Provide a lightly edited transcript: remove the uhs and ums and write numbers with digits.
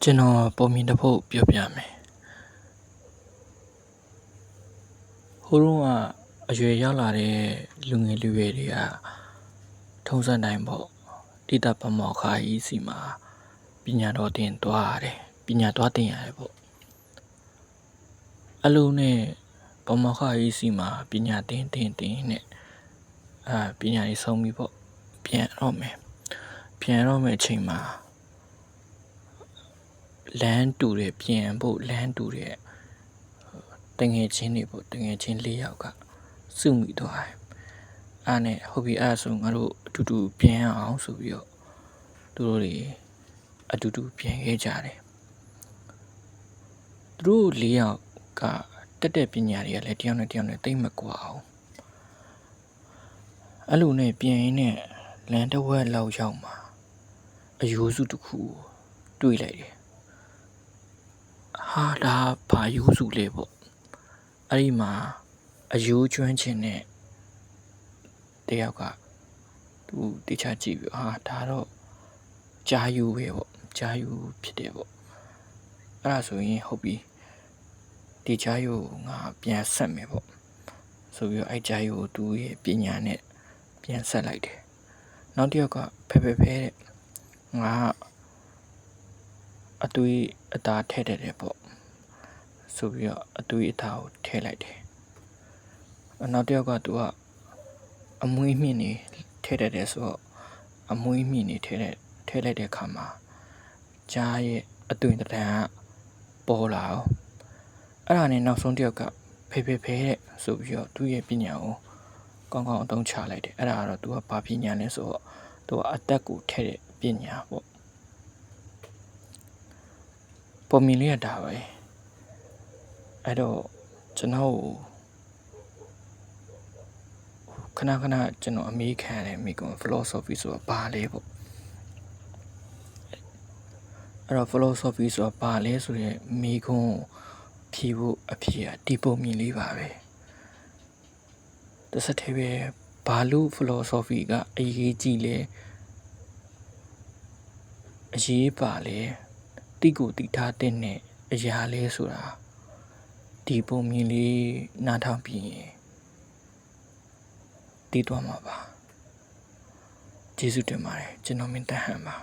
ကျွန်တော်ပုံမြင်တစ်ပုဒ်ပြောပြမယ်ဟိုတုန်းကအရွယ်ရောက်လာတဲ့လူငယ်လူရွယ်တွေကထုံးစံတိုင်းပေါ့တိတပမောက္ခကြီးစီမှာပညာတော်သင်သွားရတယ်ပညာသွားသင်ရတယ်ပေါ့အလုံးနဲ့ပမောက္ခကြီးစီမှာပညာသင်နဲ့ပညာရေးဆုံးပြီပေါ့ပြန်တော့မယ်အချိန်မှာလမ်းတူတဲ့ပြန်ဖို့လမ်းတူတဲ့တငယ်ချင်းတွေပေါ့တငယ်ချင်း၄ယောက်ကစုမိသွားတယ်အားနဲ့ဟုတ်ပြီအဲ့ဆိုငါတို့အတူတူပြန်အောင်ဆိုပြီးတော့သူတို့တွေအတူတူပြန်ခဲ့ကြတယ်သူတို့၄ယောက်ကတက်တဲ့ပညာတွေကလည်းတယောက်နဲ့တိတ်မကွာအောင်အဲ့လိုနဲ့ပြန်ရင်းနဲ့လမ်းတစ်ဝက်လောက်ရောက်မှာအယိုးစုတစ်ခုတွေ့လိုက်တယ်ဟာဒါဘာယိုးစုလဲပေါ့အဲ့ဒီမှာအယိုးကျွမ်းချင်တဲ့တယောက်ကသူတေချာကြည့်ပြီးဟာဒါတော့ကြားယိုးပဲပေါ့ကြားယိုးဖြစ်တယ်ပေါ့အဲ့ဒါဆိုရင်ဟုတ်ပြီဒီကြားယိုးငါပြန်ဆက်မယ်ပေါ့ဆိုပြီးတော့အဲ့ကြားယိုးသူရဲ့ပညာနဲ့ပြန်ဆက်လိုက်တယ်နောက်တစ်ယောက်ကဖဲတဲ့ငါအသွေးအသားထည့်တယ်ပေါ့ဆိုပြီးတော့အသွေးအသားကိုထည့်လိုက်တယ်နောက်တစ်ယောက်ကသူကအမွှေးမြင့်နေထည့်တယ်ဆိုတော့အမွှေးမြင့်နေထည့်လိုက်တဲ့အခါမှာကြားရဲ့အသွင်တံကပေါ်လာအောင်အဲ့ဒါနဲ့နောက်ဆုံးတစ်ယောက်ကဖဲတဲ့ဆိုပြီးတော့သူ့ရဲ့ပညာကိုကောင်းအသုံးချလိုက်တယ်အဲ့ဒါကတော့သူကဘာပညာလဲဆိုတော့သူကအသက်ကိုထည့်တဲ့ပညာပေါ့ပုံမြင်လေးရတာပဲအဲ့တော့ကျွန်တော်ခဏကျွန်တော်အမေးခံရတယ်မိကွန် philosophy ဆိုတာဘာလဲပေါ့အဲ့တော့ philosophy ဆိုတာဘာလဲဆိုရင်မိကွန်ဖြေဖို့အဖြေကဒီပုံမြင်လေးပါပဲတစ်စက်တည်းပဲဘာလို့ philosophy ကအရေးကြီးလဲအရေးပါလဲတိကိုတိထားတဲ့အရာလဲဆိုတာဒီပုံမြင်လေးနားထောင်ပြီးရင်တည်သွားမှာပါကျေးဇူးတင်ပါတယ်ကျွန်တော်မင်းတဟန်ပါ